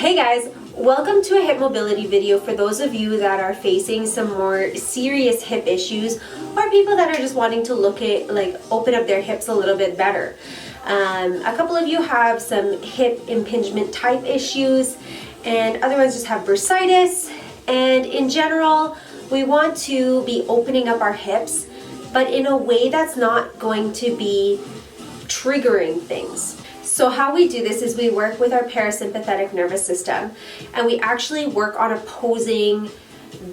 Hey guys, welcome to a hip mobility video for those of you that are facing some more serious hip issues or people that are just wanting to look at, open up their hips a little bit better. A couple of you have some hip impingement type issues and other ones just have bursitis, and in general we want to be opening up our hips but in a way that's not going to be triggering things. So how we do this is we work with our parasympathetic nervous system, and we actually work on opposing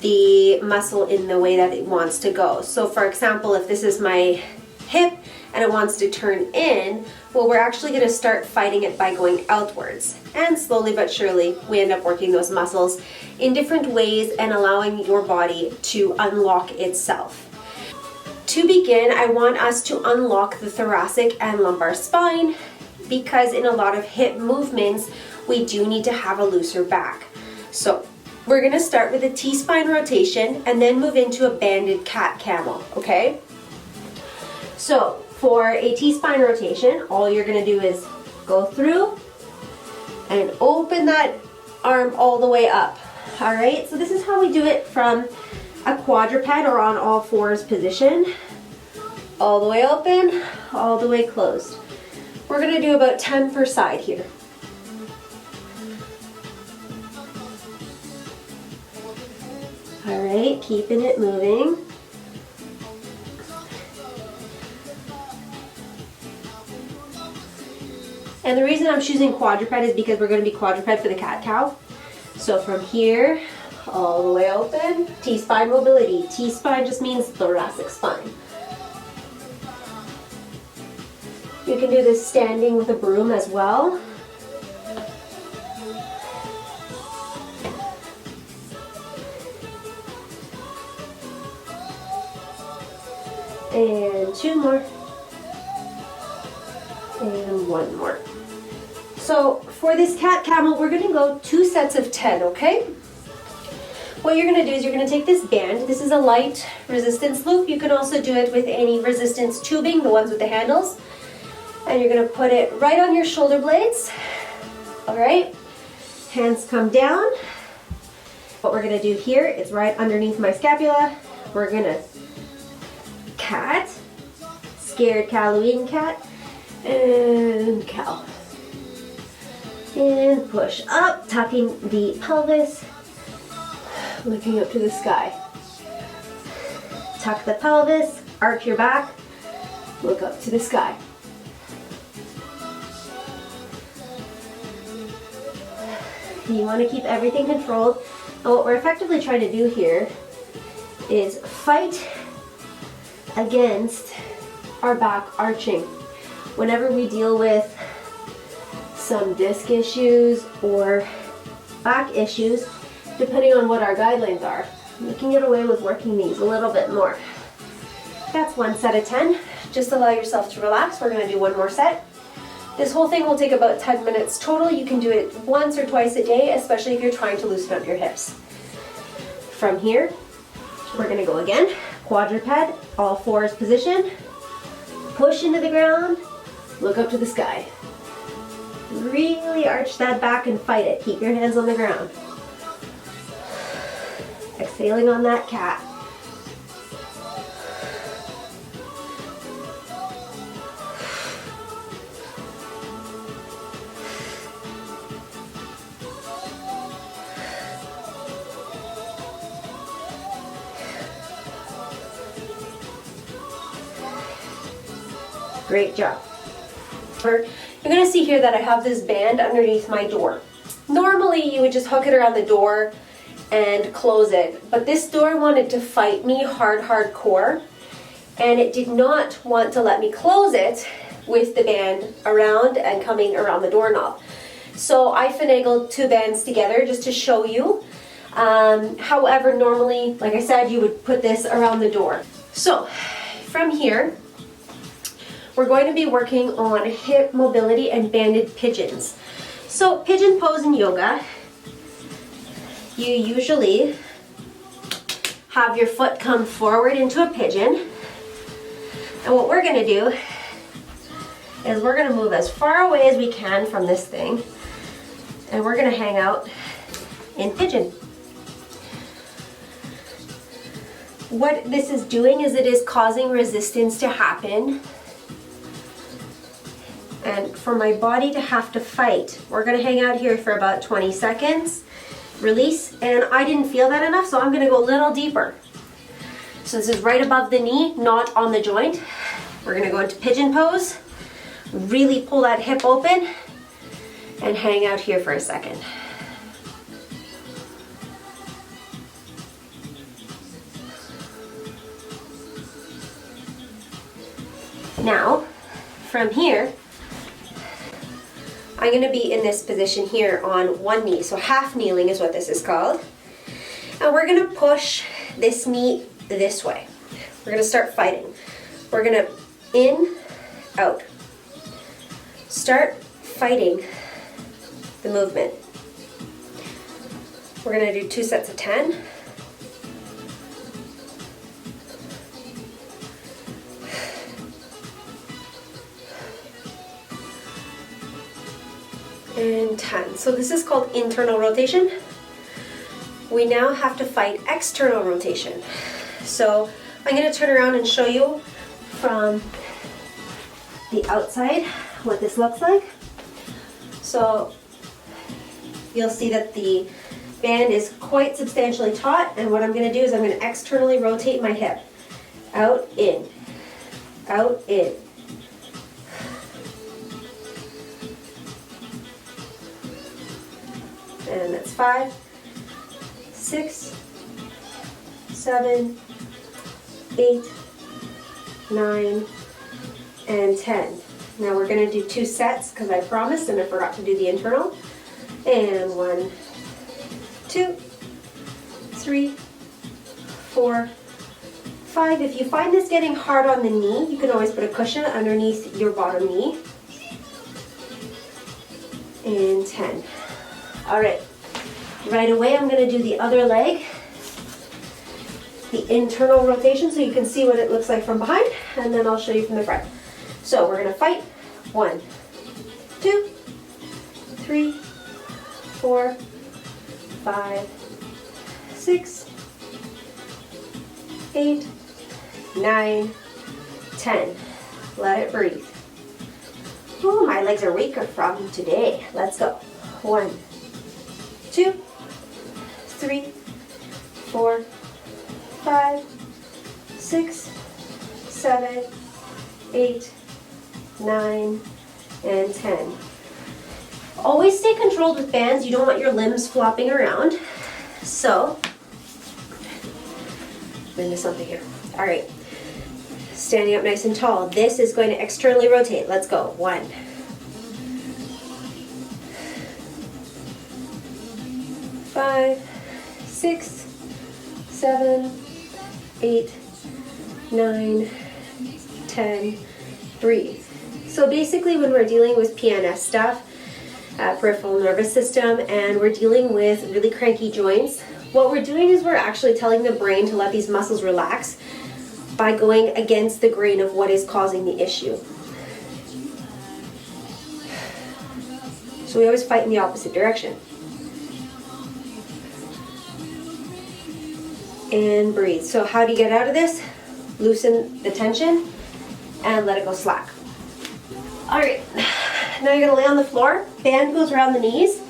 the muscle in the way that it wants to go. So for example, if this is my hip and it wants to turn in, well, we're actually going to start fighting it by going outwards. And slowly but surely, we end up working those muscles in different ways and allowing your body to unlock itself. To begin, I want us to unlock the thoracic and lumbar spine, because in a lot of hip movements, we do need to have a looser back. So we're gonna start with a T-spine rotation and then move into a banded cat camel, okay? So for a T-spine rotation, all you're gonna do is go through and open that arm all the way up, all right? So this is how we do it from a quadruped or on all fours position. All the way open, all the way closed. We're going to do about 10 per side here. All right, keeping it moving. And the reason I'm choosing quadruped is because we're going to be quadruped for the cat-cow. So from here, all the way open, T-spine mobility. T-spine just means thoracic spine. You can do this standing with a broom as well. And two more. And one more. So for this cat camel, we're going to go 2 sets of 10, okay? What you're going to do is you're going to take this band. This is a light resistance loop. You can also do it with any resistance tubing, the ones with the handles. And you're going to put it right on your shoulder blades. All right, hands come down. What we're going to do here is right underneath my scapula, we're going to cat, scared Halloween cat, and cow. And push up, tucking the pelvis, looking up to the sky. Tuck the pelvis, arch your back, look up to the sky. You want to keep everything controlled. And what we're effectively trying to do here is fight against our back arching. Whenever we deal with some disc issues or back issues, depending on what our guidelines are, you can get away with working these a little bit more. That's 1 set of 10. Just allow yourself to relax. We're going to do one more set. This whole thing will take about 10 minutes total. You can do it once or twice a day, especially if you're trying to loosen up your hips. From here, we're going to go again. Quadruped, all fours position. Push into the ground. Look up to the sky. Really arch that back and fight it. Keep your hands on the ground. Exhaling on that cat. Great job. You're going to see here that I have this band underneath my door. Normally you would just hook it around the door and close it, but this door wanted to fight me hardcore, and it did not want to let me close it with the band around and coming around the doorknob. So I finagled 2 bands together just to show you. However, normally, like I said, you would put this around the door. So from here, we're going to be working on hip mobility and banded pigeons. So pigeon pose in yoga, you usually have your foot come forward into a pigeon. And what we're going to do is we're going to move as far away as we can from this thing And we're gonna hang out in pigeon. What this is doing is it is causing resistance to happen. And for my body to have to fight, we're gonna hang out here for about 20 seconds, release, and I didn't feel that enough, so I'm gonna go a little deeper. So this is right above the knee, not on the joint. We're gonna go into pigeon pose, really pull that hip open, and hang out here for a second. Now, from here, I'm going to be in this position here on one knee. So half kneeling is what this is called. And we're going to push this knee this way. We're going to start fighting. We're going to in, out. Start fighting the movement. We're going to do 2 sets of 10. And 10. So this is called internal rotation. We now have to fight external rotation. So I'm going to turn around and show you from the outside what this looks like. So you'll see that the band is quite substantially taut, and what I'm going to do is I'm going to externally rotate my hip. Out, in. Out, in. And that's 5, 6, 7, 8, 9, and 10. Now we're going to do 2 sets because I promised and I forgot to do the internal. And 1, 2, 3, 4, 5. If you find this getting hard on the knee, you can always put a cushion underneath your bottom knee. And 10. All right, right away I'm going to do the other leg, the internal rotation, so you can see what it looks like from behind, and then I'll show you from the front. So we're going to fight. 1, 2, 3, 4, 5, 6, 8, 9, 10. Let it breathe. Oh, my legs are weaker from today. Let's go. 1, 2, 3, 4, 5, 6, 7, 8, 9, and 10. Always stay controlled with bands. You don't want your limbs flopping around. So, I'm into something here. All right, standing up nice and tall. This is going to externally rotate. Let's go. 1, 5, 6, 7, 8, 9, 10, breathe. So basically when we're dealing with PNS stuff, peripheral nervous system, and we're dealing with really cranky joints, what we're doing is we're actually telling the brain to let these muscles relax by going against the grain of what is causing the issue. So we always fight in the opposite direction. And breathe. So how do you get out of this? Loosen the tension and let it go slack. All right, now you're gonna lay on the floor. Band goes around the knees.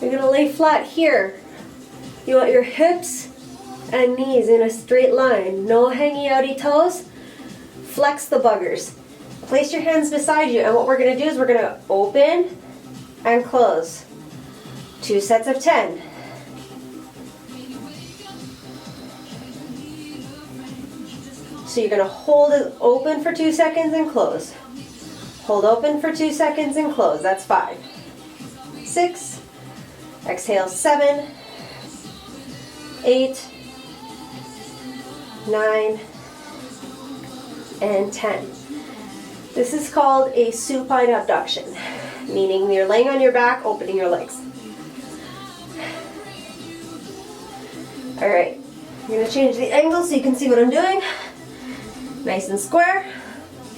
You're gonna lay flat here. You want your hips and knees in a straight line. No hangy outy toes. Flex the buggers. Place your hands beside you, and what we're gonna do is we're gonna open and close. 2 sets of 10. So you're going to hold it open for 2 seconds and close. Hold open for 2 seconds and close. That's 5. 6. Exhale. 7. 8. 9. And 10. This is called a supine abduction, meaning you're laying on your back, opening your legs. All right, I'm going to change the angle so you can see what I'm doing. Nice and square.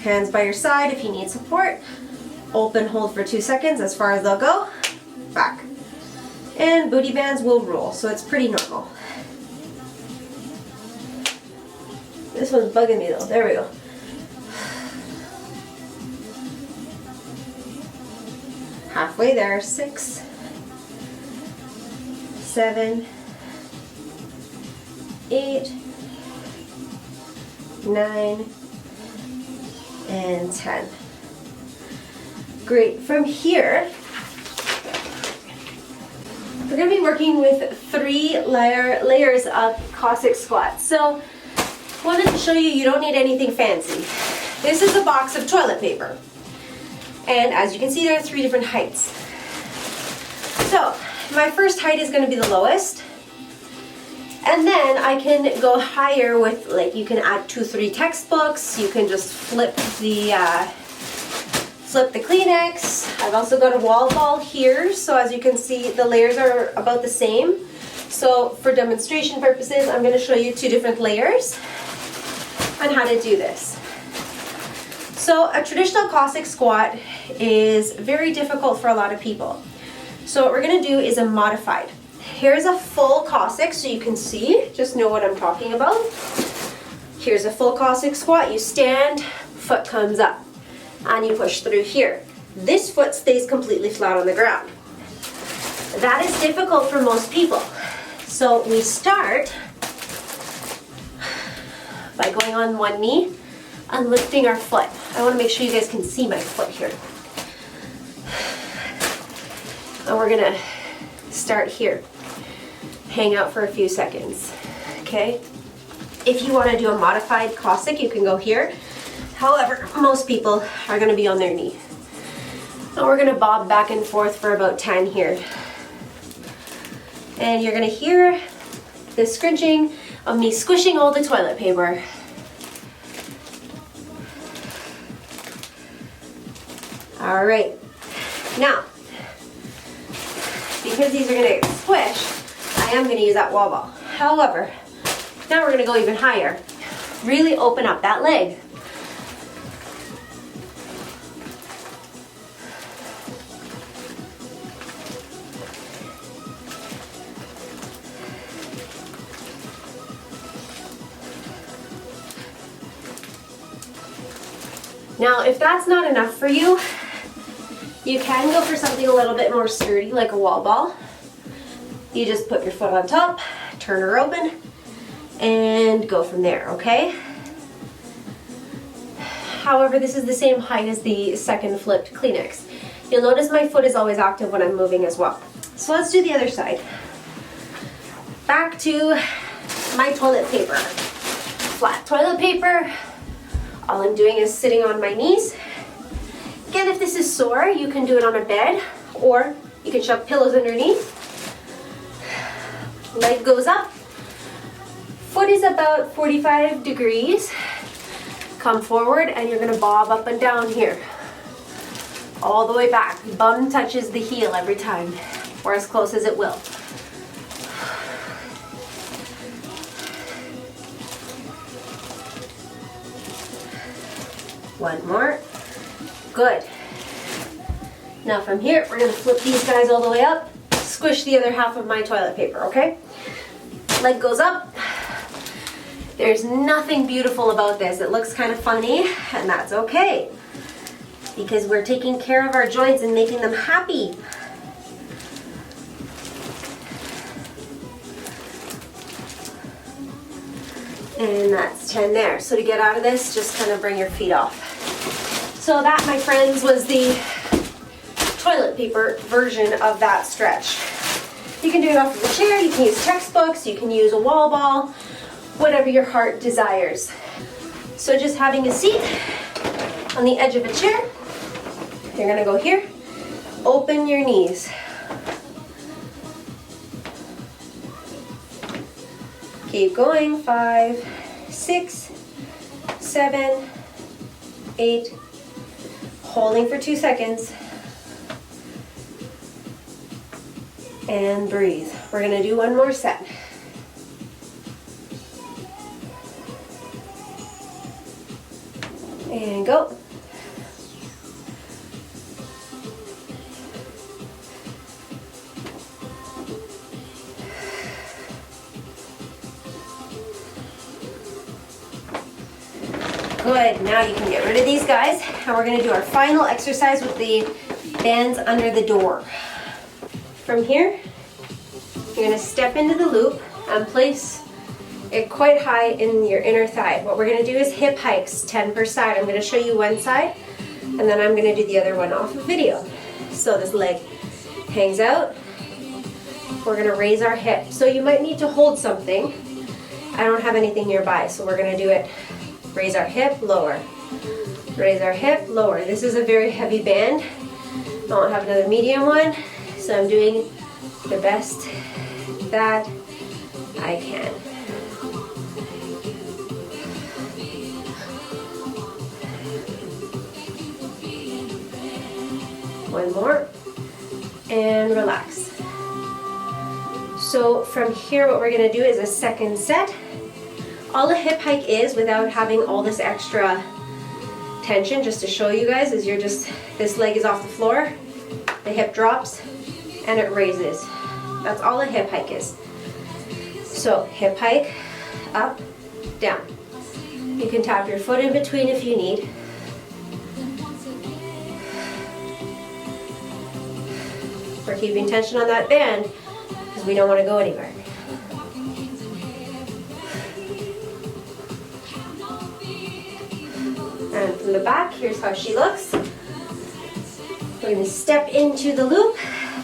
Hands by your side if you need support. Open, hold for 2 seconds, as far as they'll go. Back. And booty bands will roll, so it's pretty normal. This one's bugging me though. There we go. Halfway there. 6, 7, 8, 9, and 10. Great. From here, we're going to be working with 3 layers of Cossack squats. So, wanted to show you, you don't need anything fancy. This is a box of toilet paper. And as you can see, there are 3 different heights. So, my first height is going to be the lowest. And then I can go higher with, like, you can add 2, 3 textbooks. You can just flip the Kleenex. I've also got a wall ball here. So as you can see, the layers are about the same. So for demonstration purposes, I'm going to show you 2 different layers on how to do this. So a traditional Cossack squat is very difficult for a lot of people. So what we're going to do is a modified. Here's a full Cossack so you can see, just know what I'm talking about. Here's a full Cossack squat. You stand, foot comes up, and you push through here. This foot stays completely flat on the ground. That is difficult for most people. So we start by going on one knee and lifting our foot. I want to make sure you guys can see my foot here. And we're gonna start here. Hang out for a few seconds, okay? If you want to do a modified Cossack, you can go here. However, most people are going to be on their knee. And we're going to bob back and forth for about 10 here. And you're going to hear the scrunching of me squishing all the toilet paper. All right. Now, because these are going to get squished, I am going to use that wall ball. However, now we're going to go even higher. Really open up that leg. Now, if that's not enough for you, you can go for something a little bit more sturdy, like a wall ball. You just put your foot on top, turn her open, and go from there, okay? However, this is the same height as the second flipped Kleenex. You'll notice my foot is always active when I'm moving as well. So let's do the other side. Back to my toilet paper. Flat toilet paper. All I'm doing is sitting on my knees. Again, if this is sore, you can do it on a bed, or you can shove pillows underneath. Leg goes up. Foot is about 45 degrees. Come forward and you're gonna bob up and down here. All the way back. Bum touches the heel every time, or as close as it will. One more. Good. Now from here, we're gonna flip these guys all the way up, squish the other half of my toilet paper, okay? Leg goes up. There's nothing beautiful about this. It looks kind of funny, and that's okay, because we're taking care of our joints and making them happy. And that's 10 there. So to get out of this, just kind of bring your feet off. So that, my friends, was the toilet paper version of that stretch. You can do it off of a chair, you can use textbooks, you can use a wall ball, whatever your heart desires. So just having a seat on the edge of a chair, you're gonna go here, open your knees. Keep going, 5, 6, 7, 8, holding for 2 seconds, and breathe. We're gonna do one more set. And go. Good, now you can get rid of these guys, and we're gonna do our final exercise with the bands under the door. From here, you're gonna step into the loop and place it quite high in your inner thigh. What we're gonna do is hip hikes, 10 per side. I'm gonna show you one side, and then I'm gonna do the other one off of video. So this leg hangs out. We're gonna raise our hip. So you might need to hold something. I don't have anything nearby, so we're gonna do it. Raise our hip, lower. Raise our hip, lower. This is a very heavy band. I don't have another medium one, so I'm doing the best that I can. One more, and relax. So from here, what we're gonna do is a second set. All a hip hike is, without having all this extra tension, just to show you guys, is this leg is off the floor, the hip drops, and it raises. That's all a hip hike is. So hip hike, up, down. You can tap your foot in between if you need. We're keeping tension on that band because we don't want to go anywhere. And from the back, here's how she looks. We're going to step into the loop,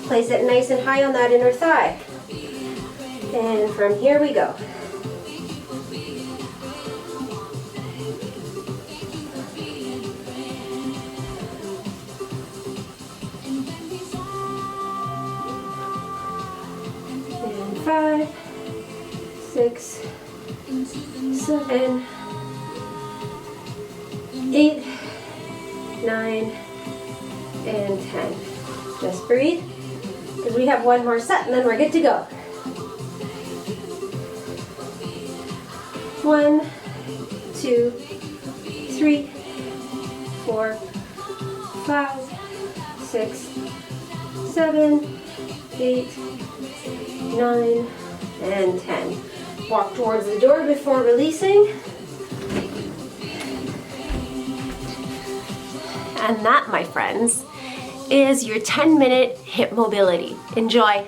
place it nice and high on that inner thigh. And from here we go. And 5, 6, 7, 8, 9, and 10. Just breathe, because we have one more set and then we're good to go. 1, 2, 3, 4, 5, 6, 7, 8, 9, and 10. Walk towards the door before releasing. And that, my friends, is your 10-minute hip mobility. Enjoy.